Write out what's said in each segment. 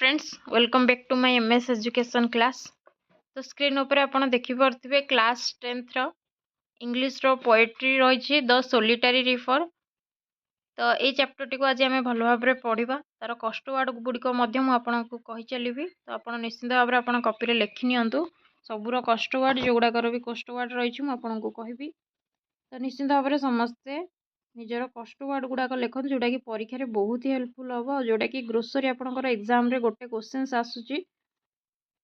Friends welcome back to my MS education class. तो screen ऊपर आपण देखि परथिबे क्लास 10th रो इंग्लिश रो पोएट्री रही द सोलिटारी रिवर। तो ये चैप्टर टी को आज आम भल भाव में पढ़ा तार कष्ट वार्ड गुड़िक आपको कही चलि। तो आप निश्चित भाव में आप कॉपी लिखि नियंतु सबूर कष्ट वार्ड जो गुड़ाकर भी कष्ट वार्ड रही आपको कहबी। तो निश्चित भाव में समस्ते निजर कष्ट वार्ड गुड़ाक लिखते जोटा कि परीक्षा रे बहुत ही हेल्पफुल हम जोटा कि ग्रोसरी आपंकर एग्जाम रे गोटे क्वेश्चन आसूची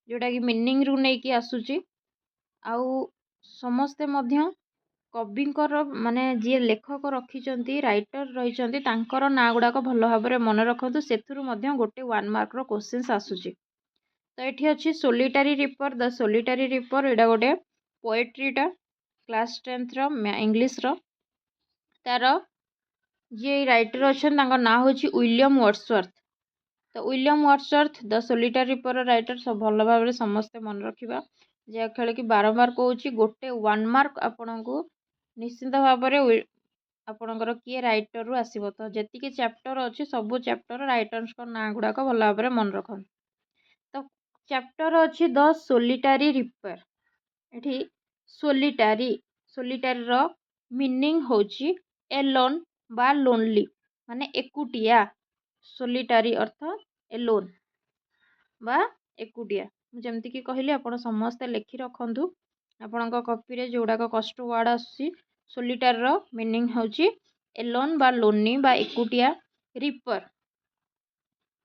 जोटा कि मीनिंग रू नहीं कि आसूची आउ समस्ते मध्य कविंकर माने जी लेखक रखिंट राइटर रही ना गुड़ाक भल भाव में मन रखु से गोटे 1 मार्क रो क्वेश्चन आसूची। तो ये अच्छी सोलिटारी रिपर द सोलिटारी रिपर एटा गोटे पोएट्रीटा क्लास 10th रो इंग्लिश रो तार जी राइटर अच्छा ना हूँ विलियम वर्ड्सवर्थ। तो William Wordsworth the solitary reaper writer सब भल भाव में समस्ते मन रखा जहाँ खेल कि बारंबार कहूँ गोटे 1 मार्क आपण को निश्चिंत भाव में आपणकर किए राइटर रु आसब। तो जी चैप्टर अच्छी सब चैप्टर राइटर्स ना गुड़ाक भल भाव में मन रख। तो चैप्टर अच्छी द सोलिटारी रिपर ये सोलिटारी सोलिटारी रो मीनिंग होची एलोन बा लोनली माने एकुटिया। सोलिटारी अर्थ एलोन बा एकुटिया जमती कि कहली आप समस्ते लिखि रखु आपण कॉपी जो गुड़ाक कष्ट वार्ड आसूसी। सोलिटारी रो मीनिंग होची एलोन बा लोनी बा एकुटिया। रिपर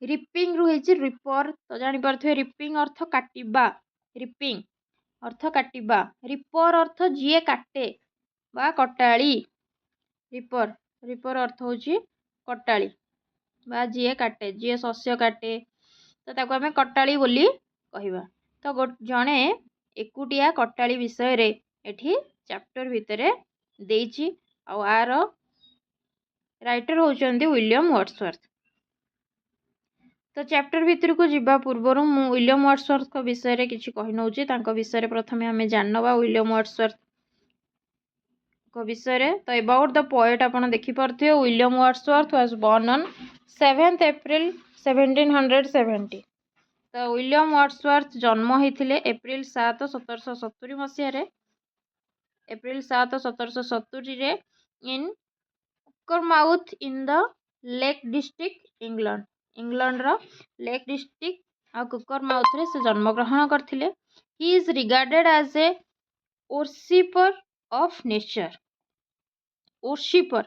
रिपिंग रु होची रिपर। तो जानी पारथि रिपिंग अर्थ काटिबा रिपिंग अर्थ काटिबा रिपर अर्थ जीए काटे बा कटाली। रिपर रिपर अर्थ होची कटाली बा जीए काटे जीए शस्य काटे तो ताको आमे कटाली बोली कहवा। तो जड़े एकुटिया कटाली विषय रे एठी चैप्टर भितर देइची आर राइटर होचंदी विलियम वर्ड्सवर्थ। तो चैप्टर भितर को जीवा पूर्वर मु विलियम वर्ड्सवर्थ को विषय रे किछि कहि नउची तांको विषय रे प्रथमे आमे जाननबा विलियम वर्ड्सवर्थ को विषय रे। तो अबाउट द पोएट आपण देखि परथियो William Wordsworth was born on 7th April 1770। तो विलियम वर्ड्सवर्थ जन्म होइथिले एप्रिल 7 1770 मसीह रे एप्रिल 7 1770 रे in Cockermouth in the Lake District England England रो लेक डिस्ट्रिक्ट आ कुकरमाउथ रे से जन्म ग्रहण करथिले। He is regarded as a worshipper of nature. Worshipper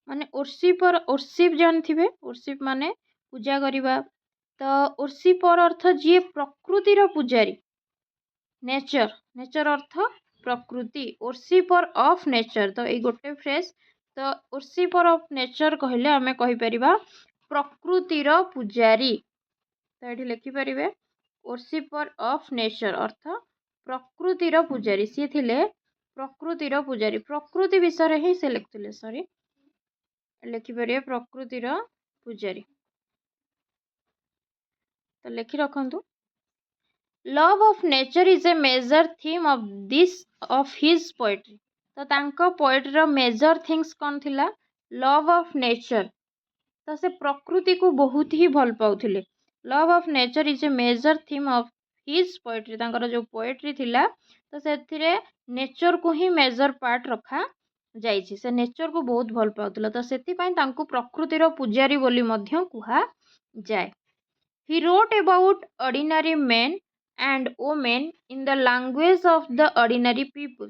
माने वर्शिपर वर्शिप जानथिबे वर्शिप माने पूजा करिबा। तो वर्शिपर अर्थ जी प्रकृतिर पुजारी नेचर नेचर अर्थ प्रकृति वर्शिपर ऑफ नेचर। तो ये गोटे फ्रेज तो वर्शिपर ऑफ नेचर कहले आमे कहि परिबा प्रकृतिर पुजारी। तो ये लिखिपर वर्शिपर ऑफ नेचर अर्थ प्रकृतिर पुजारी सी थिले प्रकृतिर पुजारी प्रकृति विषय ही से लिखुले सॉरी लिखिपर प्रकृतिर पुजारी। तो लिखि रखु love of nature is a major theme of this of his poetry. तो तांको पोएट्री रो मेजर थिंग्स कौन थिला लव ऑफ नेचर। तो से प्रकृति को बहुत ही भल पाउथिले। Love of nature is a major theme of his poetry तांकर जो पोएट्री थिला तो से नेचर को ही मेजर पार्ट रखा जाइछि से नेचर को बहुत भल पाउथिला। तो सेति पई तांको प्रकृतिर पुजारी बोली मध्य कुहा जाय। He wrote about ordinary men and women in the language of the ordinary people।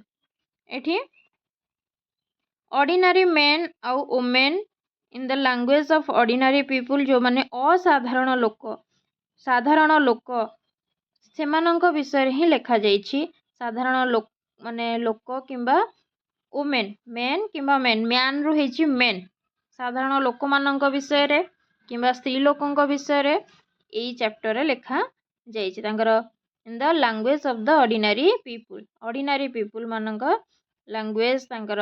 एठी ordinary men और women in the language of ordinary people जो माने असाधारण लोक सेमानंक विषय ही लेखा जाइछि। साधारण लोक माने लोक किंबा वुमेन मेन किंबा मेन मैन रु हेछि मेन साधारण लोक मानंक विषय रे किंबा स्त्री लोकंक विषय रे यही चैप्टर लेखा जाइछि तांकर in the language of the ordinary people मानक लैंग्वेज तांकर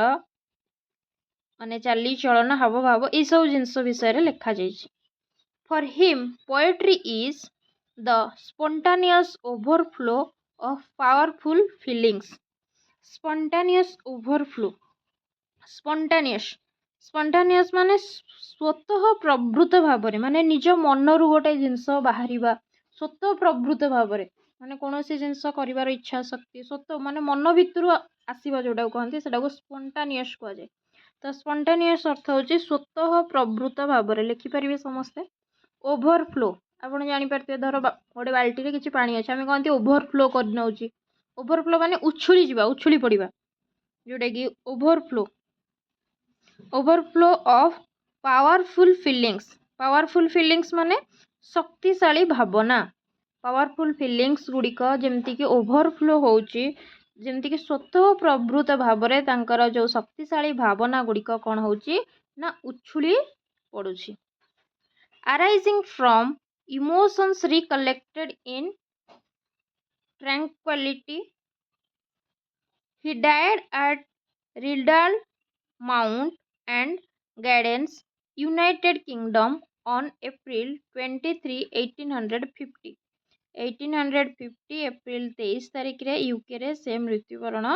माने चाली चलन हाव भाव ये सब जिनस विषय रे लेखा जाइछि। For him poetry is the spontaneous overflow of powerful feelings. Spontaneous overflow spontaneous spontaneous माने स्वतः प्रवृत्त भाव माने निज मनरू गोटे जिनस बाहर स्वतः प्रवृत्त भाव माने कौन जिनस कर इच्छा शक्ति स्वतः माने मन भितर आसवा जोटा कहते हैं स्पॉन्टानियस कहुए। तो स्पॉन्टानियस अर्थ होची स्वतः प्रवृत्त भाव लिखिपारे समस्ते। ओभरफ्लो आपड़ जापारे धर गोटे बाल्टी किसी पानी अच्छे आम कहते ओभरफ्लो कर नौची। ओभरफ्लो माने उछुली जावा उछुली पड़ा जोटा कि overflow. Overflow of powerful feelings माने शक्तिशाली भावना। पावरफुल फीलिंग्स गुड़िक जमती कि ओभरफ्लो होची जमती कि स्वतः प्रवृत्त भाव में जो शक्तिशाली भावना गुड़िक कौन होची ना उछुली पड़ुछि। Arising from emotions recollected in tranquillity he died at Rydal Mount and Gardens United Kingdom on April 23, 1850। 1850 April 23 तारिख रे यूके रे से मृत्युवरण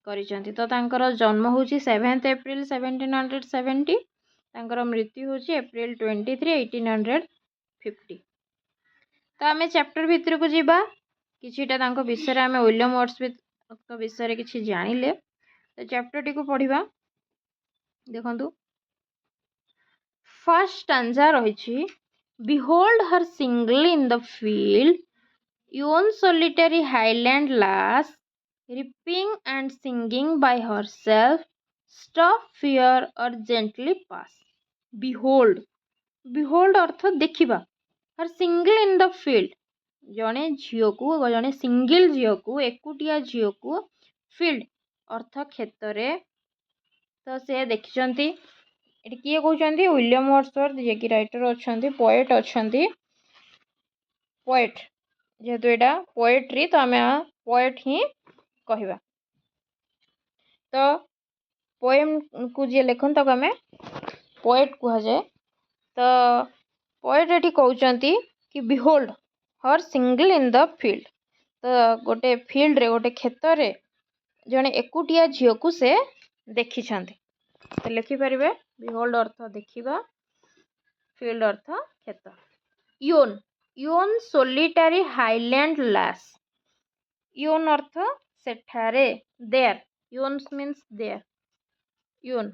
करिसेंती। तो तांकर जन्म होची 7 एप्रिल 1770, तांकर मृत्यु होची एप्रिल 23, 1850। तो आम चैप्टर भितर को जीवा किछिटा तांको विषय आम विलियम वर्ड्सवर्थ विषय किछि जानिले। तो चैप्टर टी को पढ़िबा देखंतु। फर्स्ट स्टैंजा रही Behold her single in the field, yon solitary highland lass, reaping and singing by herself, stop fear or gently pass। Behold, behold अर्थ देखिबा। her single in the field जड़े झील को जड़े single झील को एकुटिया झील को field अर्थ क्षेत्र तो से देखिचंती। एटी किए कहते विलियम वर्ड्सवर्थ जे कि राइटर अच्छा पोएट अच्छा पोएट जेहेतु यहाँ पोएट्री तो आम पोएट ही कहवा। तो पोएम को जी लिखन तक आम पोएट कह जाए। तो पोएट ये कहते कि behold her single in the field. तो गोटे फील्ड रे गोटे क्षेत्र रे जड़े एकुटिया झील को से देखी तो लिखिपारे बिहोल्ड अर्थ देखिबा फील्ड अर्थ क्षेत्र। Yon yon solitary Highland lass yon अर्थ सेठारे there yon means there yon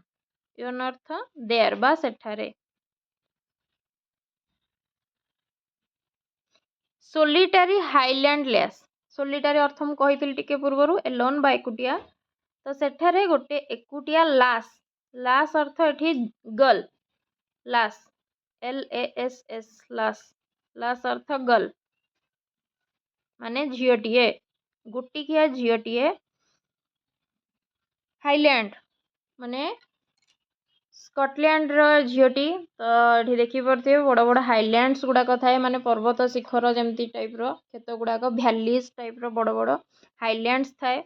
yon अर्थ देयर बा सेठारे। सोलिटारी हाईलैंड लास सोलिटारी अर्थ मु कही टिके पूर्वर एलोन बा एकुटिया। तो सेठारे गोटे एकुटिया लास लास अर्थ एठी गर्ल लास LASS लास लास अर्थ गर्ल माने झीटीए गोटिकिया झीटीए। हाईलैंड माने स्कॉटलैंड रो झीटी। तो ये देखिपे बड़ बड़ हाईलैंड्स गुड़ाक थाए माने पर्वत शिखर जमती टाइप रो खेत गुड़ाक भैलीज टाइप रो बड़ बड़ हाईलैंड्स थाए।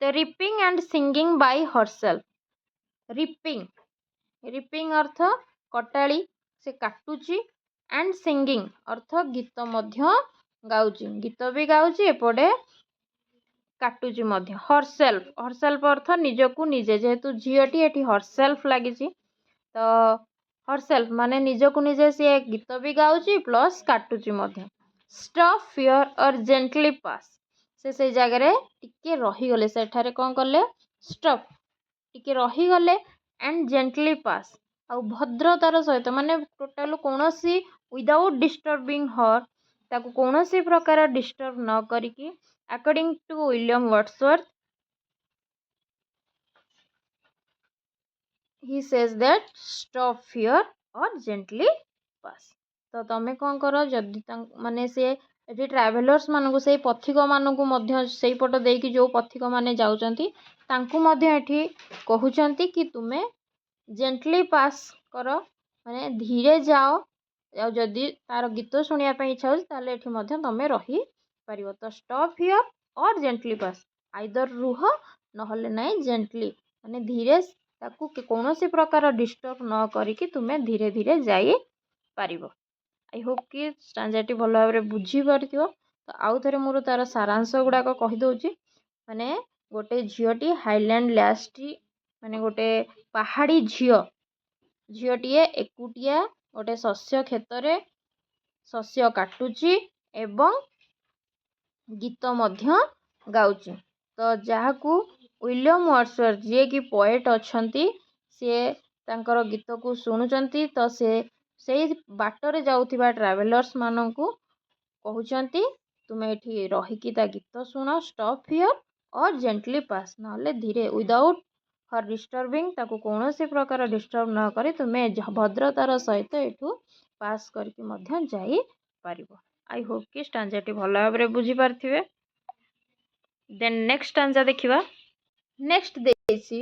तो reaping and singing by herself reaping reaping अर्थ कटाली से काटुची एंड सिंगिंग अर्थ गीत मध्य गाउची गीत भी गाउची एपटे काटुची मध्य। हरसेल्फ हरसेल्फ अर्थ निजकू निजे जेहेतु झीटी एटी हरसेल्फ लगी। तो हरसेल्फ माने निजकू निजे सी गीत भी गाउची प्लस काटुची मध्य। स्टॉप फियर और जेंटली पास से जगह टिके रहीगले सेठारे कौन कले स्टॉप टिके रहीगले एंड जेंटली पास आउ भद्रतार सहित माने टोटाल कौन विदाउट डिस्टर्बिंग हर ताकू कौन प्रकार डिस्टर्ब न करिकी according to William Wordsworth he says that stop fear or gently pass। तो तमें कौन कर जदि माने से एटी ट्रैवलर्स मानकु से पथिक मानकु मध्य सेई पट देकी जो पथिक माने जाउचंती तांकु मध्य एठी कहउचंती कि तुमे जेंटली पास कर माने धीरे जाओ जदि तार गीत शुणिया पे इच्छा होछि ताले एठी मध्य तमे रही परिबो। तो स्टॉप हियर और जेंटली पास आइदर रुह नहले नहीं जेंटली माने धीरे ताकू कौन प्रकार डिस्टर्ब न करिकी तुमे धीरे धीरे जाई पारिबो। आई होप कि स्टांजाटी भल भाव में बुझी पारिथिबो। तो आउ थे मोर तार सारांश गुड़ाक कहीदे माने गोटे झीटी हाईलैंड लासटी माने गोटे पहाड़ी झील झीटीए एकुटिया गोटे शस्य क्षेत्र में शस्य काटुची एवं गीत मध्य गाउची। तो जहाकू विलियम वर्ड्सवर्थ जी कि पोएट अछंती से तांकर गीत को शुणुचंती। तो से बाटर जाउथिबा ट्रैवलर्स माननकू कहउचंती तुमे एठी रहिकी ता गीत शुण, स्टॉप हियर और जेंटली पास, नले धीरे विदाउट हर डिस्टर्बिंग, ताको कौनसी प्रकार डिस्टर्ब न करी तुमे भद्रतार सहित एठू पास करके मध्य जाई पारिबो। आई होप कि स्टांजाटी भल भाबरे बुझी पारथिबे। देन नेक्स्ट स्टांजा देखिबा। नेक्स्ट देसी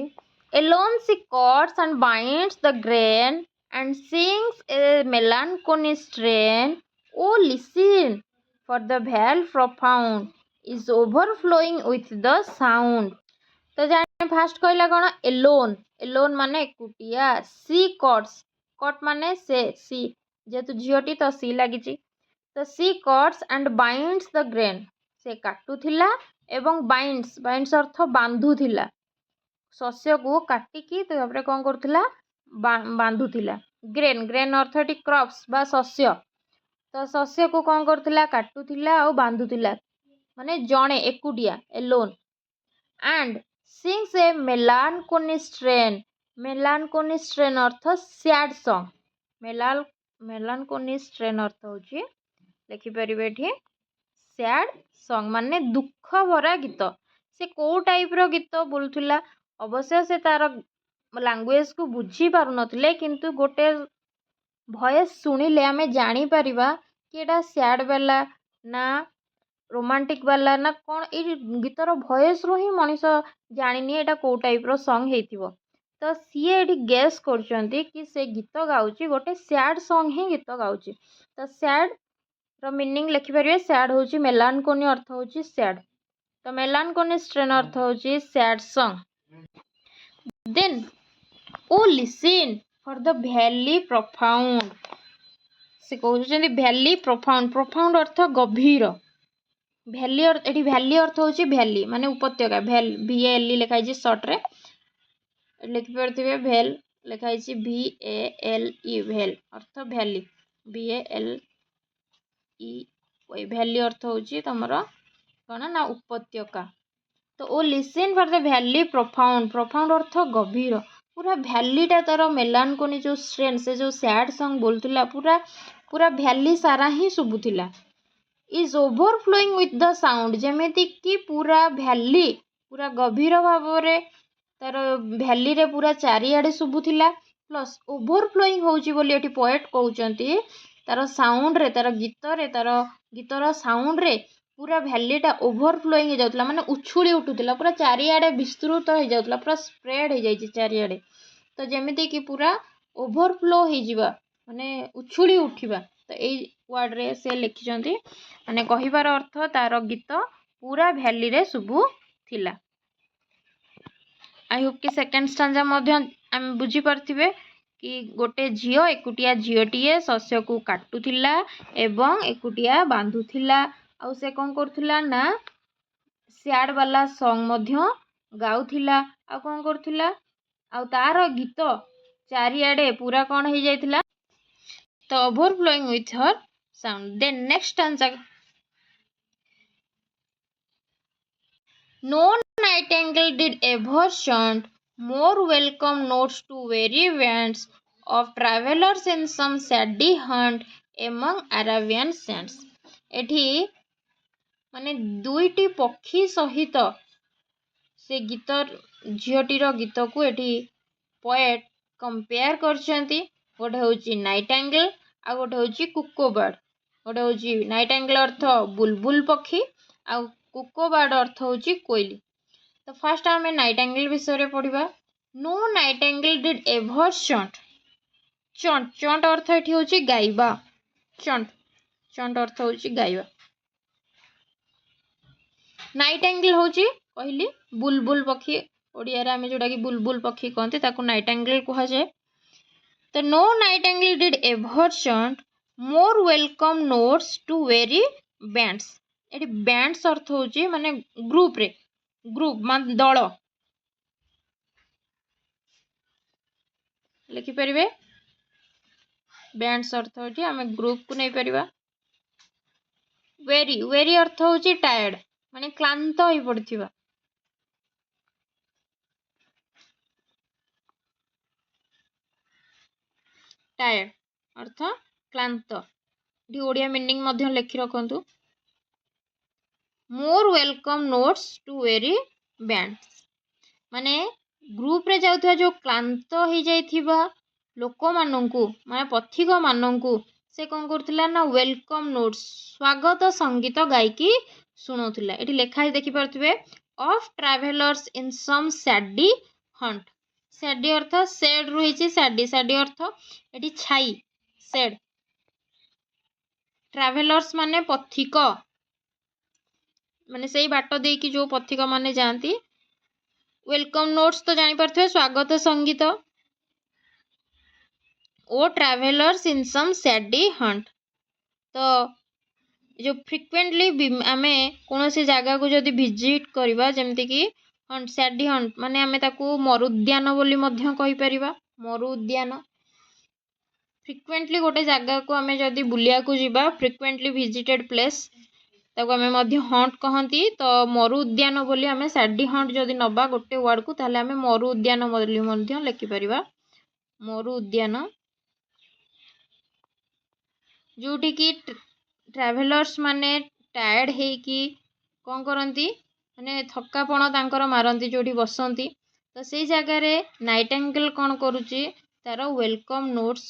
alone she cuts and binds the grain and sings a melancholy strain. Oh listen, for the vale profound is overflowing with the sound. तो जाने फास्ट कहला कौन एलोन, एलोन माने एकुटिया, सी कट्स, कट माने से सी जेतु झीटी तो सी लगी। तो she cuts and binds the grain, से काटुथिला एवं बाइंड्स, बाइंड्स अर्थ बांधुथिला, शस्य को काटिकी तो भाବରେ कौन करुथिला बांधुथिला। ग्रेन, ग्रेन अर्थ एटी क्रॉप्स बा शस्य, तो शस्य को कौन करुथिला काटुथिला और बांधुथिला माने जणे एकुटिया alone. And sings a melancholy strain, melancholy strain अर्थ सैड सॉन्ग, मेलानकोनी स्ट्रेन अर्थ होची लिखि परिबे एठी सैड सॉन्ग माने दुख भरा गीत। से को टाइप रो गीत बोलुथिला, अवश्य से तार लैंग्वेज को बुझी पारु नथिले, किंतु गोटे वॉइस सुनिले आमे जानी परिबा कि एटा सैड वाला ना रोमांटिक वाला ना कौन, ये गीतर वॉइस रो ही मनीष जानिनी एटा को टाइप रो सॉन्ग हेतिबो। तो सीए एटी गेस करचंती कि से गीत गाउची गोटे सैड सॉन्ग ही गीत गाउची। तो सैड रो मीनिंग लिखि परिबे, सैड होची मेलानकोनी अर्थ होची सैड, तो मेलानकोनी स्ट्रेन अर्थ होची sad song. Then, oh listen for the valley profound, से कहउछंती valley profound, profound अर्थ गभीर, वैली अर्थ एठी वैली अर्थ होची वैली माने उपत्यका, भेल V A L E लिखाई छी शॉर्ट रे लिखि परथिबे, भेल लिखाई छी V A L E, vale अर्थ valley, V A L E ओई वैली अर्थ होची तमरो कोन ना उपत्यका। तो O listen for the valley profound, profound अर्थ गभीर, पूरा वैलीटा तार मेलानकोनी जो स्ट्रेन से जो सैड सॉन्ग बोलुथिला पूरा पूरा वैली सारा ही शुभुथिला। Is overflowing with the sound, जेमेति कि पूरा वैली पूरा गभीर भावरे तार वैली रे पूरा चारिआडे शुभुथिला, प्लस ओवरफ्लोइंग होची बोली एठी पोएट कहउचंती तार साउंड रे, तार गीतर साउंड रे पूरा वैलीटा ओवरफ्लोइंग हो जाउतला माने उछुली उठुतला, पूरा चारिआडे विस्तृत हो जाउतला, पूरा स्प्रेड हो जाइछि चारिआडे। तो जेमिति कि पूरा ओवरफ्लो हो जिवा माने उछुली उठिबा। तो एई वर्ड रे से लिखिचंती माने कहिबार अर्थ तार गीत पूरा वैली रे शुभु थिला। आई होप कि सेकंड स्टांजा मध्य हम बुझी पारथिबे कि गोटे झियो एकुटिया झियोटीए शस्य को काटुथिला एवं एकुटिया बांधुथिला, आउ से कौन करुथिला ना सैड वाला सॉन्ग मध्य गाउथिला, आ कौन करुथिला आउ तार गीत चारिआडे पूरा कौन हो जाइथिला, तो overflowing with her sound. Then next stanza, no nightingale did ever chant more welcome notes to weary bands of travelers in some shady hunt among Arabian sands। एठी माने दुईटी पक्षी सहित से गीत झीटीर गीत को एठी पोएट कंपेयर करछंती। गोटे होची नाइटिंगेल आ गोटे होची कुको बर्ड। गोटे होची नाइटिंगेल अर्थ बुलबुल पक्षी आ कुको बर्ड अर्थ होची कोयली। तो फर्स्ट आम नाइटिंगेल विषय पढ़ा। नो नाइटिंगेल डिड एवर चंट, चंट चंट अर्थ एठी होची गाइबा, चंट चंट अर्थ होची गाइबा। नाइटिंगेल होची कहली बुलबुल पक्षी, ओडिया रे आमे जोडा कि बुलबुल पक्षी कहते ताको नाइटिंगेल कहा जाए। तो no nightingale did ever chant more welcome notes to weary bands, एठी बैंड्स अर्थ होची माने ग्रुप रे, ग्रुप मान दल लिखि परिबे। बैंड्स अर्थ होची आमे ग्रुप को नहीं परिबा। वेरी वेरी अर्थ होची टायर्ड माने क्लांत होई पड़थिबा। टायर्ड अर्थ क्लांत। डी ओडिया मीनिंग मध्य लिखि रखंतु। More welcome notes to weary bands माने ग्रुप रे जाउथवा जो क्लांत हो जाइथिबा लोक मानंकु माने पथिक मानंकु से कौन करथिला ना वेलकम नोट्स स्वागत संगीत गायकी सुनौथिला। एठी लेखा देखि परथिबे of travellers in some shady haunt. Shady अर्थ सेड रहिछि सैडी सैडी अर्थ एठी छाई सेड। ट्रैवलर्स माने पथिक माने सेई बाट देकी जो पथिक माने जांती। वेलकम नोट्स तो जानि परथिबे स्वागत संगीत। ओ travellers in some shady Hunt तो जो फ्रिक्वेंटली आमे कौन से जगह को जदि विजिट करवा जमती कि हंट सैडी हंट माने आमे ताकू मरुद्यान बोली मध्य कहि परिबा। मरुद्यान फ्रिक्वेंटली गोटे जगह को आमे जदि बुलिया को जिबा फ्रिक्वेंटली विजिटेड प्लेस ताको आमे मध्य हंट कहंती। तो मरु उद्यान बोली आमे सैडी हंट जदि नबा गोटे वर्ड को ताले आमे मरु उद्यान बोली मध्य लिखि परिबा। मरु उद्यान जोटी की ट्रैवलर्स माने टायर्ड हे कि कौन करती माने थकापण तांकर मारती जोटी बसंती। तो से जगह रे नाइटिंगेल कौन करुची तार वेलकम नोट्स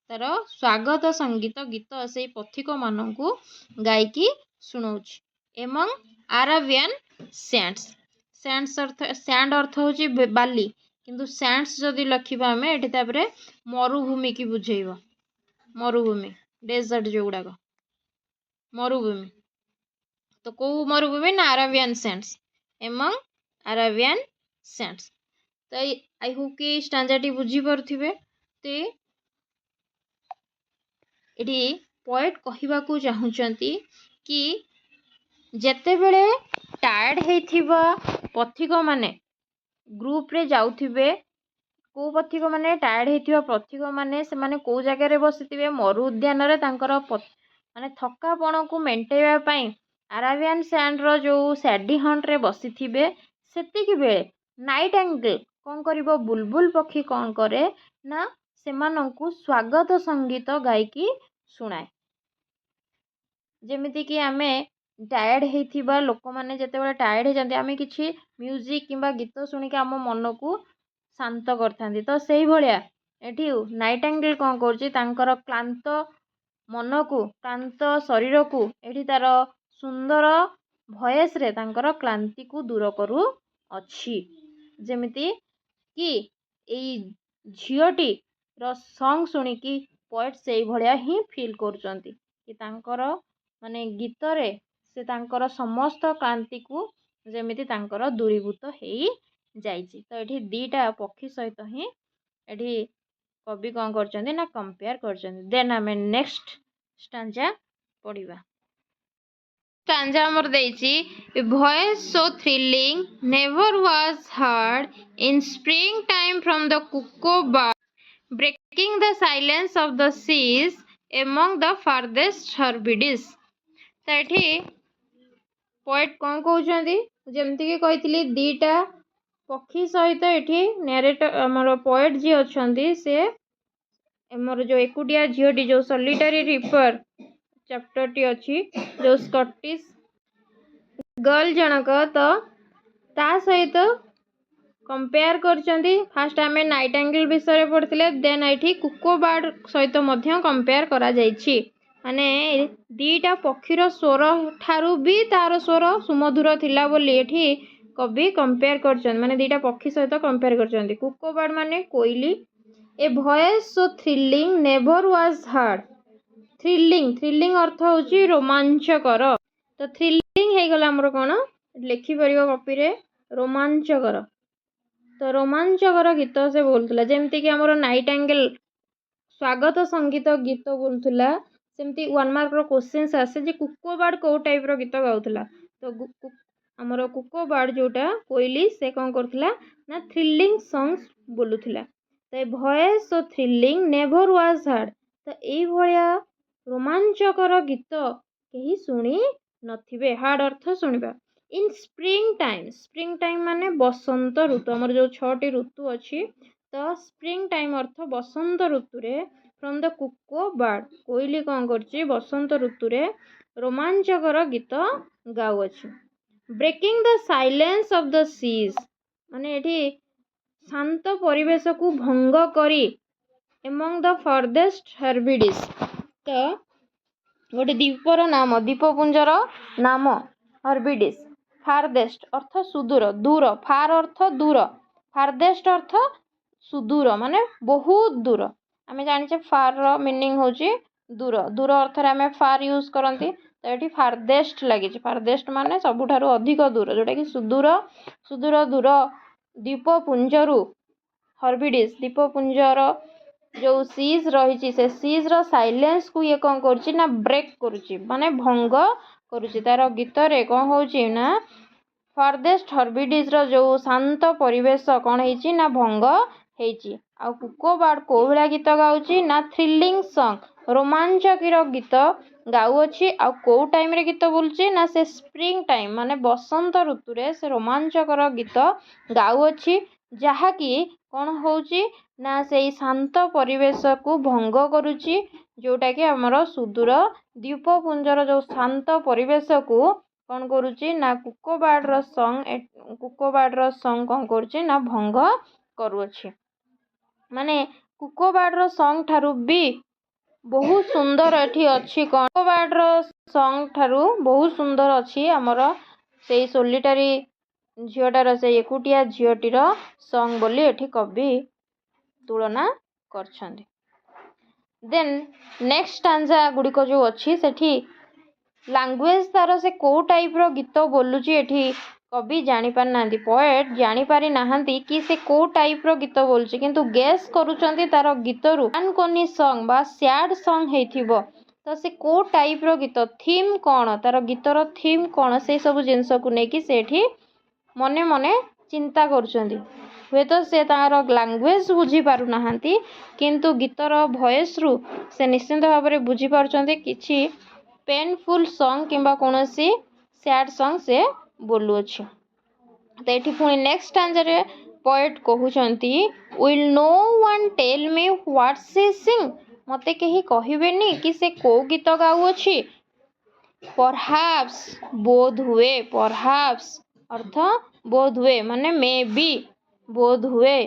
तार स्वागत संगीत गीत से पथिक मानंकु गायकी सुनाउची। एमंग अरेबियन सैंड्स सैंड्स अर्थ सैंड अर्थ होची बाली किंतु सैंड्स जदि लखिबा हमें एठी तापरे मरुभूमि की बुझेइबो। मरुभूमि डेजर्ट जोगुड़ाक मरुभूमि तो कौ मरुभूमि ना Arabian Sands among Arabian Sands. तो आई होप कि स्टांजाटी बुझी पारुथिबे। तो एठी पोएट कहिबाकू चाहुचंती कि जेतेबेले टायर्ड हेइथिबा पथिक माने ग्रुप रे जाउथिबे को पथिक माने टायर्ड हेइथिबा पथिक माने से माने को जगह रे बसिथिबे मरु उद्यान रे तांकर माने थकापण को मेंटेइबा पई अरेबियन सैंड रो जो सैडी हंट रे बसिथिबे सेतिकी बेले नाइटिंगेल कौन करिबो बुलबुल पक्षी कौन करे ना सेमानंकु स्वागत संगीत गायकी सुनाए। जेमिति कि आमे टायर्ड हेइथिबा लोक माने जेतेबेले टायर्ड हे जांती आमे किछि म्यूजिक किंबा गीत सुनिके आम मन को शांत करथांती। तो सेही भलिया एठी नाइटिंगेल कौन करछि तांकर क्लांत मन को क्लांत शरीर को एठी तार सुंदर भयस रे तांकर क्लांति को दूर करू अछि। जेमिति कि एई झियोटी रो सॉन्ग सुनी कि पोएट सेही भलिया ही फील करूचंती कि तांकर माने गीत रे से तांकर समस्त क्लांति को जेमिति तांकर दूरीभूत हेई जाइछि। तो एठी दीटा पक्षी सहित ही एठी कवि कौन करचंदी ना कंपेयर करचंदी। देन आमे नेक्स्ट स्टांजा पढ़िबा। स्टांजा हमर देइछि a voice so thrilling never was heard in spring time from the cuckoo bird breaking the silence of the seas among the farthest Hebrides. तो एठी पोएट कौन कहउचंदी जेमति कि कहितली दीटा पक्षी सहित एठी नरेटर हमर पोएट जी अछंदी से हमर जो एकुटिया झियोटी जो सॉलिटरी रिपर चैप्टर टी अछि जो स्कॉटिश गर्ल जनक तो ता सहित कंपेयर करचंदी। फास्ट आमे नाइटिंगेल विषय पढ़थिले देन एठी कुको बर्ड सहित मध्य कंपेयर करा जाइछि। माने दीटा पक्षीर स्वर ठारू भी तार स्वर सुमधुर थिला बोली एठी कवि कंपेयर करचंदी। माने दीटा पक्षी सहित कंपेयर करचंदी। कुको बर्ड माने कोइली a voice so thrilling never was heard. Thrilling thrilling अर्थ होची रोमांचकर। तो थ्रिलिंग हे गला हमर कोन लिखि परिबो कॉपी रे रोमांचकर। तो रोमांचकर गीत से बोलथला जेमति कि हमर नाइटिंगेल स्वागत संगीत गीत बोलथला सेमति 1 मार्क रो क्वेश्चंस आसे जे कुको बर्ड को टाइप रो गीत गाउथला। तो हमर कुको बर्ड जोटा कोइली से कोन करथला ना थ्रिलिंग सॉन्ग्स बोलुथला। तो voice so thrilling never was heard ତ ଏଇଭଳିଆ ରୋମାଞ୍ଚକର ଗୀତ କେହି ଶୁଣି ନଥିବେ। ହାର୍ଡ଼ ଅର୍ଥ ଶୁଣିବା। ଇନ୍ ସ୍ପ୍ରିଙ୍ଗ ଟାଇମ୍ ମାନେ ବସନ୍ତ ଋତୁ। ଆମର ଯେଉଁ 6ଟି ଋତୁ ଅଛି, ତ ସ୍ପ୍ରିଙ୍ଗ ଟାଇମ୍ ଅର୍ଥ ବସନ୍ତ ଋତୁରେ ଫ୍ରମ୍ ଦ କୁକୋ ବାର୍ଡ଼, କୋଇଲି କ'ଣ କରୁଛି ବସନ୍ତ ଋତୁରେ ରୋମାଞ୍ଚକର ଗୀତ ଗାଉଅଛି। Breaking the silence of the seas, ମାନେ ଏଠି ଶାନ୍ତ ପରିବେଶକୁ ଭଙ୍ଗ କରି ଏମଙ୍ଗ ଦ ଫର୍ଦେଷ୍ଟ ହର୍ବିଡିସ୍, ତ ଗୋଟେ ଦ୍ୱୀପର ନାମ, ଦ୍ୱୀପପୁଞ୍ଜର ନାମ ହର୍ବିଡିସ୍। ଫାରଦେଷ୍ଟ ଅର୍ଥ ସୁଦୂର, ଦୂର, ଫାର ଅର୍ଥ ଦୂର, ଫାରଦେଷ୍ଟ ଅର୍ଥ ସୁଦୂର ମାନେ ବହୁତ ଦୂର। ଆମେ ଜାଣିଛେ ଫାରର ମିନିଂ ହେଉଛି ଦୂର, ଦୂର ଅର୍ଥରେ ଆମେ ଫାର ୟୁଜ୍ କରନ୍ତି, ତ ଏଠି ଫାରଦେଷ୍ଟ ଲାଗିଛି। ଫାରଦେଷ୍ଟ ମାନେ ସବୁଠାରୁ ଅଧିକ ଦୂର, ଯେଉଁଟାକି ସୁଦୂର, ସୁଦୂର ଦୂର ଦ୍ୱୀପପୁଞ୍ଜରୁ ହର୍ବିଡିସ୍, ଦ୍ୱୀପପୁଞ୍ଜର ଯେଉଁ ସିଜ୍ ରହିଛି ସେ ସିଜ୍ର ସାଇଲେନ୍ସକୁ ଇଏ କ'ଣ କରୁଛି ନା ବ୍ରେକ୍ କରୁଛି, ମାନେ ଭଙ୍ଗ କରୁଛି। ତାର ଗୀତରେ କ'ଣ ହେଉଛି ନା ଫର୍ଦେଷ୍ଟ ହର୍ବିଡିସ୍ର ଯେଉଁ ଶାନ୍ତ ପରିବେଶ କ'ଣ ହେଇଛି ନା ଭଙ୍ଗ ହେଇଛି। ଆଉ କୁକୋବାର୍ଡ଼ କୋଉ ଭଳିଆ ଗୀତ ଗାଉଛି ନା ଥ୍ରିଲିଂ ସଙ୍ଗ, ରୋମାଞ୍ଚକର ଗୀତ ଗାଉଅଛି। ଆଉ କୋଉ ଟାଇମ୍ରେ ଗୀତ ବୋଲୁଛି ନା ସେ ସ୍ପ୍ରିଙ୍ଗ ଟାଇମ୍ ମାନେ ବସନ୍ତ ଋତୁରେ ସେ ରୋମାଞ୍ଚକର ଗୀତ ଗାଉଅଛି, ଯାହାକି କ'ଣ ହେଉଛି ନା ସେଇ ଶାନ୍ତ ପରିବେଶକୁ ଭଙ୍ଗ କରୁଛି, ଯେଉଁଟାକି ଆମର ସୁଦୂର ଦ୍ୱୀପପୁଞ୍ଜର ଯେଉଁ ଶାନ୍ତ ପରିବେଶକୁ କ'ଣ କରୁଛି ନା କୁକୋବାର୍ଡ଼ର ସଙ୍ଗ କ'ଣ କରୁଛି ନା ଭଙ୍ଗ କରୁଅଛି। ମାନେ କୁକୋବାର୍ଡ଼ର ସଙ୍ଗ ଠାରୁ ବି ବହୁତ ସୁନ୍ଦର ଏଠି ଅଛି। କ'ଣ କୁକୋବାର୍ଡ଼ର ସଙ୍ଗ ଠାରୁ ବହୁତ ସୁନ୍ଦର ଅଛି ଆମର ସେଇ ସୋଲିଟାରୀ ଝିଅଟାର, ସେଇ ଏକୁଟିଆ ଝିଅଟିର ସଙ୍ଗ ବୋଲି ଏଠି କବି ତୁଳନା କରିଛନ୍ତି। ଦେନ୍ ନେକ୍ସଟ ଷ୍ଟାଞ୍ଜା ଗୁଡ଼ିକ ଯେଉଁ ଅଛି ସେଠି ଲାଙ୍ଗୁଏଜ ତାର ସେ କୋଉ ଟାଇପ୍ର ଗୀତ ବୋଲୁଛି ଏଠି କବି ଜାଣିପାରିନାହାନ୍ତି, ପୋଏଟ୍ ଜାଣିପାରି ନାହାନ୍ତି କି ସେ କୋଉ ଟାଇପ୍ର ଗୀତ ବୋଲୁଛି, କିନ୍ତୁ ଗେସ୍ କରୁଛନ୍ତି ତାର ଗୀତରୁ କୋନି ସଙ୍ଗ ବା ସ୍ୟାଡ଼ ସଙ୍ଗ ହେଇଥିବ। ତ ସେ କୋଉ ଟାଇପ୍ର ଗୀତ, ଥିମ୍ କ'ଣ, ତାର ଗୀତର ଥିମ୍ କ'ଣ, ସେଇ ସବୁ ଜିନିଷକୁ ନେଇକି ସେ ଏଠି ମନେ ମନେ ଚିନ୍ତା କରୁଛନ୍ତି। ହୁଏତ ସେ ତାର ଲାଙ୍ଗୁଏଜ ବୁଝିପାରୁନାହାନ୍ତି, କିନ୍ତୁ ଗୀତର ଭଏସ୍ରୁ ସେ ନିଶ୍ଚିନ୍ତ ଭାବରେ ବୁଝିପାରୁଛନ୍ତି କିଛି ପେନଫୁଲ୍ ସଙ୍ଗ କିମ୍ବା କୌଣସି ସ୍ୟାଡ଼ ସଙ୍ଗ ସେ ବୋଲୁଅଛି। ତ ଏଠି ପୁଣି ନେକ୍ସଟ ଷ୍ଟାଞ୍ଜାରେ ପୋଏଟ୍ କହୁଛନ୍ତି will no one tell me what ସେ ସିଙ୍ଗ, ମୋତେ କେହି କହିବେନି କି ସେ କୋଉ ଗୀତ ଗାଉଅଛି। ପରହାପ୍ସ ବୋଧ ହୁଏ, ପରହାପ୍ସ ଅର୍ଥ ବୋଧ ହୁଏ ମାନେ ମେ ବି, ବୋଧ ହୁଏ।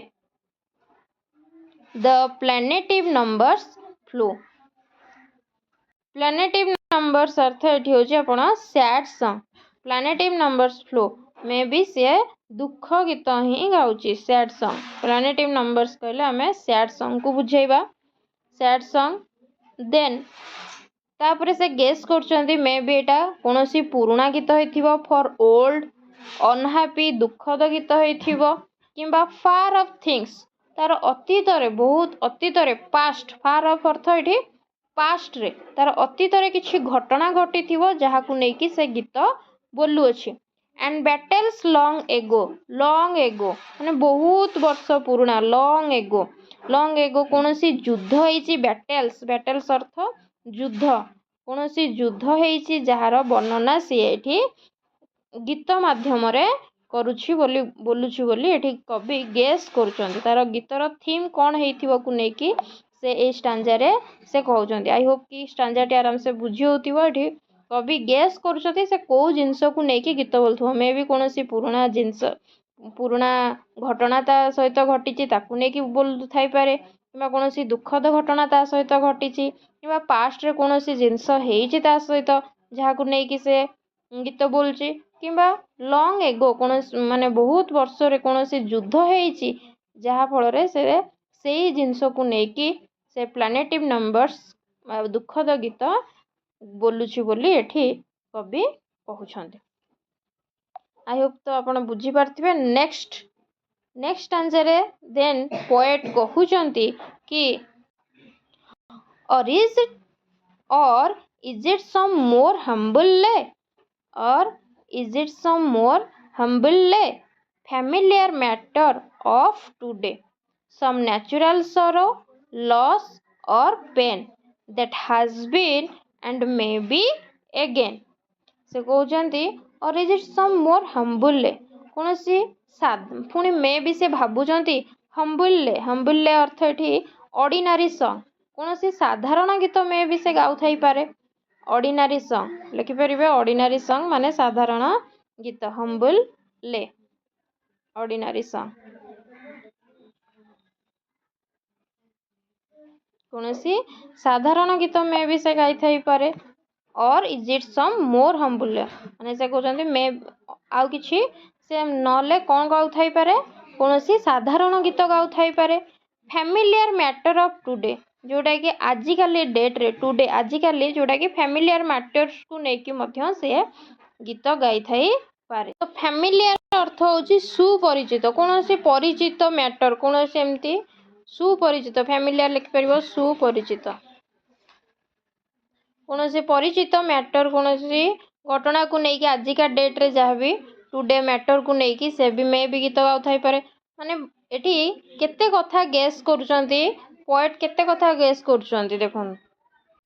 ଦ ପ୍ଲାନେଟିଭ ନମ୍ବର୍ସ ଫ୍ଲୋ, ପ୍ଲାନେଟିଭ ନମ୍ବର୍ସ ଅର୍ଥ ଏଠି ହେଉଛି ଆପଣ sad song, ପ୍ଲାନେଟିଭ numbers flow May ବି ସିଏ ଦୁଃଖ ଗୀତ ହିଁ ଗାଉଛି, ସ୍ୟାଡ଼ ସଙ୍ଗ। ପ୍ଲାନେଟିଭ ନମ୍ବର୍ସ କହିଲେ ଆମେ ସ୍ୟାଡ଼ ସଙ୍ଗକୁ ବୁଝେଇବା, ସ୍ୟାଡ଼ ସଙ୍ଗ। ଦେନ୍ ତାପରେ ସେ ଗେସ୍ କରୁଛନ୍ତି ମେ ବି ଏଇଟା କୌଣସି ପୁରୁଣା ଗୀତ ହେଇଥିବ, ଫର୍ ଓଲ୍ଡ ଅନହ୍ୟାପି ଦୁଃଖଦ ଗୀତ ହେଇଥିବ, କିମ୍ବା ଫାର୍ ଅଫ୍ ଥିଙ୍ଗସ୍ ତାର ଅତୀତରେ, ବହୁତ ଅତୀତରେ, ପାଷ୍ଟ, ଫାର୍ ଅଫ୍ ଅର୍ଥ ଏଠି ପାଷ୍ଟରେ, ତାର ଅତୀତରେ କିଛି ଘଟଣା ଘଟିଥିବ ଯାହାକୁ ନେଇକି ସେ ଗୀତ ବୋଲୁଅଛି। ଆଣ୍ଡ ବ୍ୟାଟେଲ୍ସ ଲଙ୍ଗ ଏଗୋ ମାନେ ବହୁତ ବର୍ଷ ପୁରୁଣା, ଲଙ୍ଗ ଏଗୋ କୌଣସି ଯୁଦ୍ଧ ହେଇଛି, ବ୍ୟାଟେଲ୍ସ ଅର୍ଥ ଯୁଦ୍ଧ, କୌଣସି ଯୁଦ୍ଧ ହେଇଛି ଯାହାର ବର୍ଣ୍ଣନା ସିଏ ଏଠି ଗୀତ ମାଧ୍ୟମରେ କରୁଛି ବୋଲି, ବୋଲୁଛି ବୋଲି ଏଠି କବି ଗେସ୍ କରୁଛନ୍ତି। ତାର ଗୀତର ଥିମ୍ କ'ଣ ହେଇଥିବକୁ ନେଇକି ସେ ଏଇ ଷ୍ଟାଞ୍ଜାରେ ସେ କହୁଛନ୍ତି। ଆଇ ହୋପ୍ କି ଷ୍ଟାଞ୍ଜାଟି ଆରାମସେ ବୁଝି ହେଉଥିବ। ଏଠି କବି ଗେସ୍ କରୁଛନ୍ତି ସେ କୋଉ ଜିନିଷକୁ ନେଇକି ଗୀତ ବୋଲୁଥିବ, ମେ ବି କୌଣସି ପୁରୁଣା ଜିନିଷ, ପୁରୁଣା ଘଟଣା ତା ସହିତ ଘଟିଛି ତାକୁ ନେଇକି ବୋଲୁଥାଇପାରେ, କିମ୍ବା କୌଣସି ଦୁଃଖଦ ଘଟଣା ତା ସହିତ ଘଟିଛି, କିମ୍ବା ପାଷ୍ଟରେ କୌଣସି ଜିନିଷ ହେଇଛି ତା ସହିତ ଯାହାକୁ ନେଇକି ସେ ଗୀତ ବୋଲୁଛି, କିମ୍ବା ଲଙ୍ଗ ଏଗୋ କୌଣସି ମାନେ ବହୁତ ବର୍ଷରେ କୌଣସି ଯୁଦ୍ଧ ହେଇଛି ଯାହାଫଳରେ ସେ ସେଇ ଜିନିଷକୁ ନେଇକି ସେ ପ୍ଲାନେଟିଭ ନମ୍ବର୍ସ ଦୁଃଖଦ ଗୀତ ବୋଲୁଛି ବୋଲି ଏଠି କବି କହୁଛନ୍ତି। ଆଇ ହୋପ୍ ତ ଆପଣ ବୁଝିପାରିଥିବେ। ନେକ୍ସଟ ଷ୍ଟାଞ୍ଜାରେ ଦେନ୍ ପୋଏଟ୍ କହୁଛନ୍ତି କି ଅର୍ ଇଜ୍ ଇଟ୍ ସମ୍ ମୋର୍ ହମ୍ବଲ୍ ଲେ familiar matter of today, some natural sorrow, loss or pain, that has been and may be again से कहते or is it some more humble कौन सी पुणी मे भी से भावुंट humble अर्थ ये ऑर्डिनरी सॉन्ग कौन सी साधारण गीत मे भी से गाउ थाई पारे ऑर्डिनरी सॉन्ग लिखिपर ऑर्डिनरी सॉन्ग माने साधारण गीत humble ऑर्डिनरी सॉन्ग कौन सी साधारण गीत मे भी से गाई थाई पारे or is it some more humble माने से कहते मे आउ किछि से नले कौन गाउ थाई पारे कौन सी साधारण गीत गाउ थाई पारे फैमिलियर मैटर ऑफ टुडे जोटा कि आजिकाली डेट रे टुडे आजिकाली जोटा कि फैमिलियर मैटर्स को लेकिन मध्य से गीत गाई थाई पारे तो फैमिलियर अर्थ होची सुपरिचित कौन सी परिचित मैटर कौन सी एमती सुपरिचित फैमिलियर लिखि परिबो सुपरिचित कौन से परिचित मैटर कौन सी घटना को लेकिन आजिका डेट रे जहाँ भी टुडे मैटर को लेकिन से भी मे भी गीत गाउ थाई पारे माने एठी केते कथा गेस करूचंती पोएट केते कथा गेस करूचंती देखन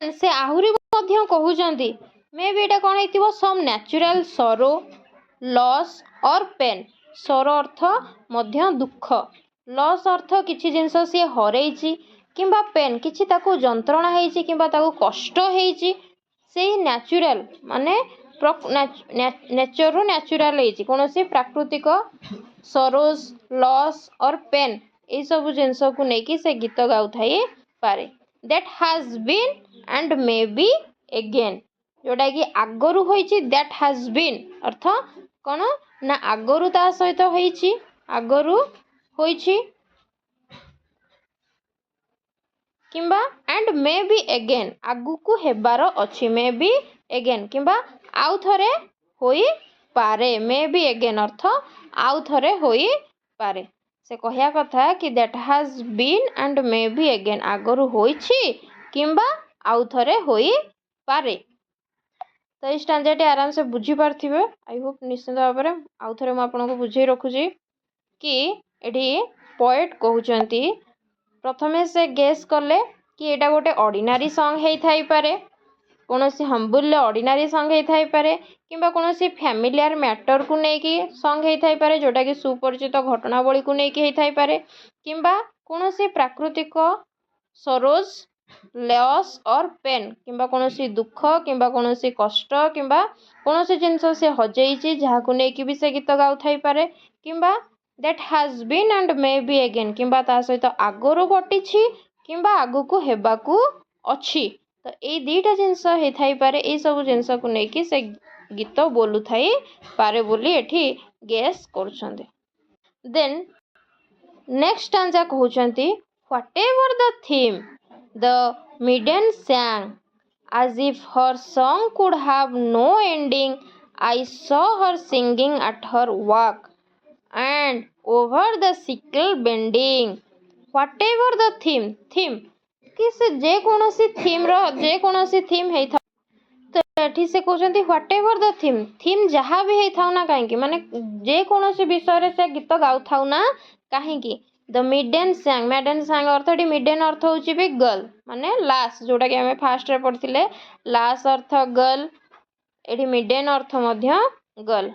से आहुरी मध्य कहउचंती मे भी एटा कोन हेतिबो सम नेचुरल सरो लॉस और पेन सरो अर्थ मध्य दुख लॉस अर्थ किछि जिंस से हरैछि किंबा पेन किछि ताको जंत्रणा हेछि किंबा ताको कष्ट हेछि से नेचुरल माने नेचर रो नेचुरल हेछि कोनोसी प्राकृतिक सरोज लॉस और पेन ए सब जिंस को लेकिन से गीत गाउ थाई पारे that has been and may be again जोटा कि आगरु होइछि दैट हैज बीन अर्थ कोन ना आगरु ता सहित होइछि आगरु होइछि किंबा एंड मे बी अगेन आगु को हेबार अछि मे बी अगेन किंबा आउ थरे होई पारे मे बी अगेन अर्थ आउ थरे होई पारे से कहया कथा कि that has been and may be again आगरु होइछि किंबा आउ थरे होई पारे तो इस स्टैंजाटी आराम से बुझी पारथिबे आई होप निश्चित भाव में आउ थरे मैं आपको बुझे रखुची कि एठी पोएट कहउचंती प्रथमे से गेस कले कि एटा गोटे ऑर्डिनरी सॉन्ग हेई थाई पारे कौन सी हम्बुल ऑर्डिनरी सॉन्ग हेई थाई पारे किंबा कौन सी फैमिलियर मैटर को लेकी सॉन्ग हेई थाई पारे जोटा कि सुपरिचित घटनावली को लेकी हेई थाई पारे किंबा कौन सी प्राकृतिक सरोज लॉस और पेन किंबा कौन सी दुख किंबा कौन सी कष्ट किंबा कौन सी जिंस से हजेइछि जहा को लेकी भी से गीत गाउ थाई पारे किंबा that has been and may be again किंबा ता सहित आगरु घटिछि किंबा आगु को हेबाकू अछि तो ये दीटा जिनस हे थाई पारे ए सब जिनस को लेकिन से गीत बोलू थाई पारे बोली एठी गेस करूछंती देन नेक्स्ट स्टैंजा कहउछंती whatever the theme the maiden sang as if her song could have no ending. I saw her singing at her work and over the sickle bending. Whatever the theme कि से जे कोनोसी theme रो जे कोनोसी theme हेई था तो एठी से कहउछंती whatever the theme जहाँ भी हेई थाउ ना काहे कि माने जे कोनोसी विषय रे से गीत गाउ थाउ ना काहे कि द मिडेन सांग अर्थटी मिडेन अर्थ होची भी गर्ल माने लास्ट जोटा कि हमें फास्ट रे पढ़थिले लास्ट अर्थ गर्ल एठी मिडेन अर्थ मध्य गर्ल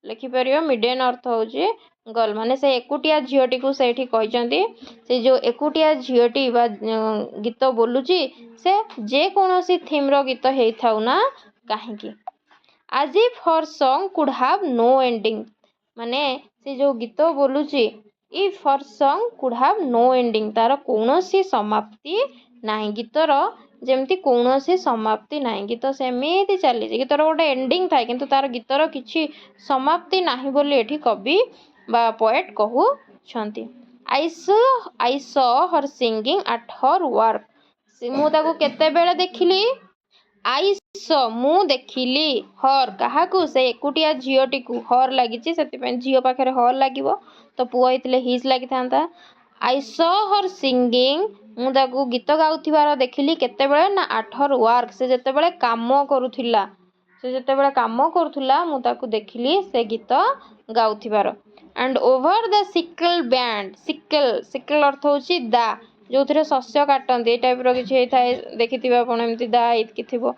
लिखि परियो मिडेन अर्थ होची गर्ल माने से एकुटिया झियोटी को सेठी कहिचंती से जो एकुटिया झियोटी बा गीत बोलुची से जे कोनोसी थीम रो गीत हेई थाउ ना काहे कि as if her song could have no ending माने से जो गीत बोलुची if her song could have no ending तार कौनसी समाप्ति नाही गीतर जेमती कौनसी समाप्ति नाही गीत सेमिति चली गीतर गोटे एंडिंग थाए किंतु तार गीतर किछि समाप्ति नाही बोली एठी कवि बा poet कहउछंती I saw her singing at her work मु ताको केते बेले देखिली I saw मु देखिली हर काहाकू से एकुटिया झियोटी को हर लागिची सेति पे झियो पाखरे हर लागिवो तो पुओ हेतले हिज लागि थांता I saw her singing मु ताको गीत गाउथिबार देखिली केते बेले ना at her work से जेते बेले काम करूथिला मु ताको देखिली से गीत गाउथिबार and over the sickle band sickle अर्थ होची दा जो थे शस्य काटती टाइप किसी होता है देखिए आपड़ एमती दा थो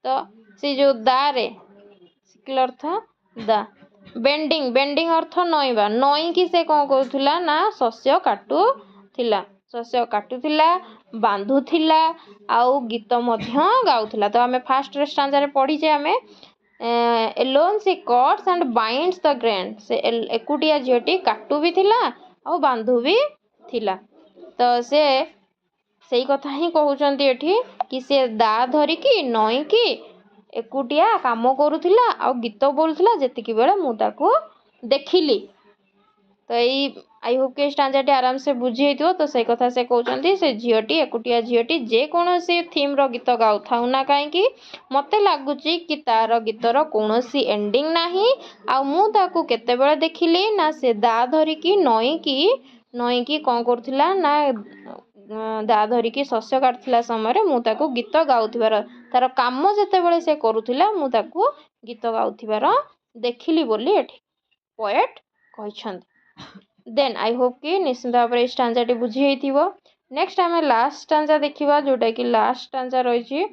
तो से जो दा रे सिकल अर्थ दा बेंडिंग बेंडिंग अर्थ नईवा नई कि से कौन करूला ना शस्य काटुला शस्य काटुला बांधुला आउ गीत गाउला तो आम फास्ट स्टांजा पढ़ीचे आम alone she cuts and binds the grain से एकुटिया झीटी काटु भी थिला आउ बांधु भी थिला तो से सही कथा ही कहउचंती एठी कि से दा धरिकी नई कि एकुटिया काम करूला आ गीत बोलूला जेतिकी बेले मु ताकू देखिली तो यही आई होप के स्टांजाटी आराम से बुझी तो से कथा से कहउचंती से झीटी एकुटिया झीटी जे कोनोसी थीम रो गीत गाउ थाउ ना काहेकि मते लागुची कि तार गीतर कोनोसी एंडिंग नाही आ मु ताकू केते बेले देखिली ना से दा धरिकी नई की कौन करूला ना दा धरिकी शस्य काटुला समय मु ताकू गीत गाउथिबार तार काम जेतेबेले से करूथिला मु ताकू गीत गाउथिबार देखिली बोली एठी पोएट कहिसंती देन आई होप कि निश्चित भाव में स्टांजाटी बुझी होइथिबो नेक्स्ट आम लास्ट स्टांजा देखिबा जोटा कि लास्ट स्टांजा रही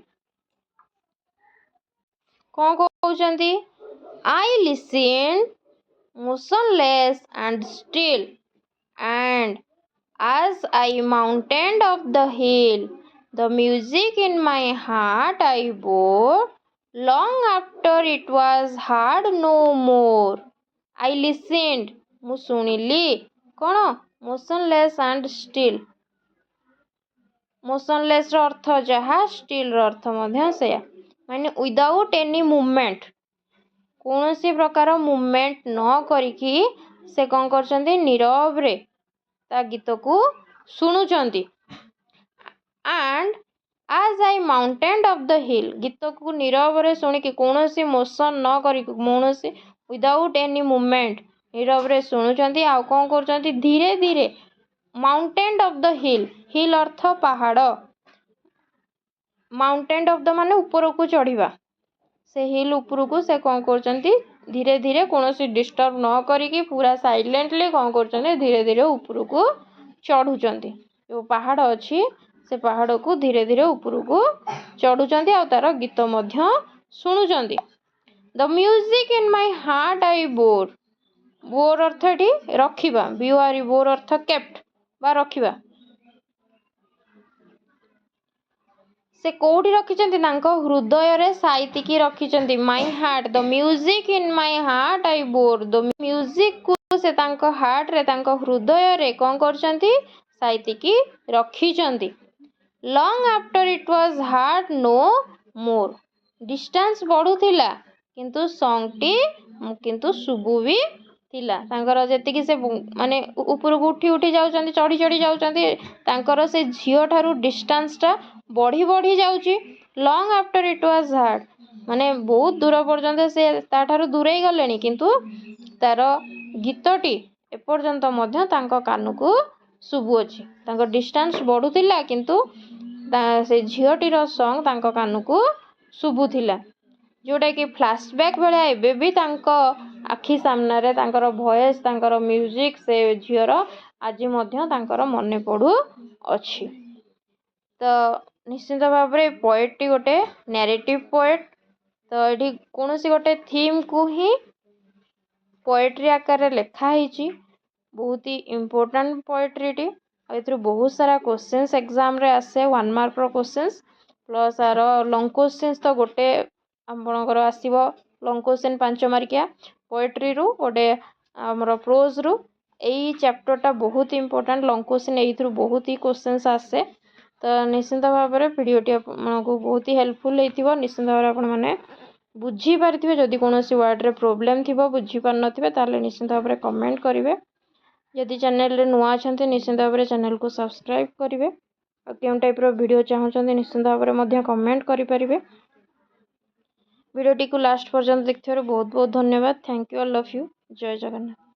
कौन कहउचंती I listen motionless and still and as I mounted up the hill the music in my heart I bore long after it was heard no more I listened मु सुनिली कौन motionless and still motionless अर्थ जहाँ still अर्थ माने without any movement कौन सी प्रकार movement न करिकी से कौन करछंती नीरव रे ता गीत को शुणुचंती एंड आज आई माउंटेन ऑफ द हिल गीत को नीरव रे शुणिकी कौन सी मोशन न करी कौन सी विदाउट एनी मूवमेंट नीरव रे शुणुचंती आ कौन करछंती धीरे धीरे माउंटेन ऑफ द हिल हिल अर्थ पहाड़ माउंटेन ऑफ द माने ऊपर को चढ़ीबा से हिल ऊपर को से कौन करछंती धीरे धीरे कौन सी डिस्टर्ब न करिकी पूरा साइलेंटली कौन करछंती धीरे धीरे ऊपर को चढ़ुचंती जो पहाड़ अच्छी से पहाड़ को धीरे धीरे ऊपर को चढ़ुचंती आ तार गीत मध्य शुणुचंती the music in my heart I bore bore अर्थ एठी रखिबा बिवारी बोर अर्थ केप्ट बा रखिबा से कोठी रखिचंती तांको हृदय रे साइतिकी रखिचंती my heart the music in my heart I bore the music को से तांको हार्ट रे तांको हृदय रे कोन करचंती साइतिकी रखिचंती long after it was heard no more distance बढ़ुथिला किंतु सॉन्ग टी किंतु सुबु भी थिला तांकर जेतिकी से माने ऊपर को उठी उठी जाउचंती चढ़ी चढ़ी जाउचंती तांकर से झियो ठारू डिस्टेंस टा बढ़ी बढ़ी जाउची long after it was heard माने बहुत दूर पर्यंत से ता ठारू दूरे गलेनी किंतु तार गीतटी एपर्यंत मध्य तांको कान को शुभु अछि तांको डिस्टेंस बढ़ुथिला किंतु से झियोटीर सॉन्ग तांको कान को शुभुथिला जोटा कि फ्लैशबैक बेले एबे भी तांको आखि सामने रे तांकर वॉइस तांकर म्यूजिक से झियोर आज मध्य तांकर मने पड़ू अछि तो निश्चित भाव में पोएट्री गोटे नैरेटिव पोएट तो ये कौन सी गोटे थीम को ही पोएट्री आकार लिखा ही बहुत ही इम्पोर्टेंट पोएट्री ए बहुत सारा क्वेश्चंस एग्जाम रे आसे 1 मार्क रो क्वेश्चंस प्लस आर लॉन्ग क्वेश्चंस तो गोटे आपणकर आसव लॉन्ग क्वेश्चन 5 मार्किया पोएट्री रू गोटे आमर प्रोज रू यही चैप्टरटा बहुत इंपोर्टेंट लॉन्ग क्वेश्चन यही बहुत ही क्वेश्चंस आसे तो निश्चिंत भाव में भिडटी आपको बहुत ही हेल्पफुल होती निश्चित भाव में आपने बुझीपारे जदि कौन वर्ड रे प्रोब्लेम थी बुझीपार ना निश्चित भाव में कमेंट करेंगे जदि चैनल नुआ अच्छा निश्चित भाव में चैनल को सब्सक्राइब करेंगे और क्यों टाइप वीडियो चाहते निश्चित भाव में कमेंट करेंगे वीडियोटी को लास्ट पर्यंत देखिए बहुत बहुत धन्यवाद thank you all of you जय जगन्नाथ।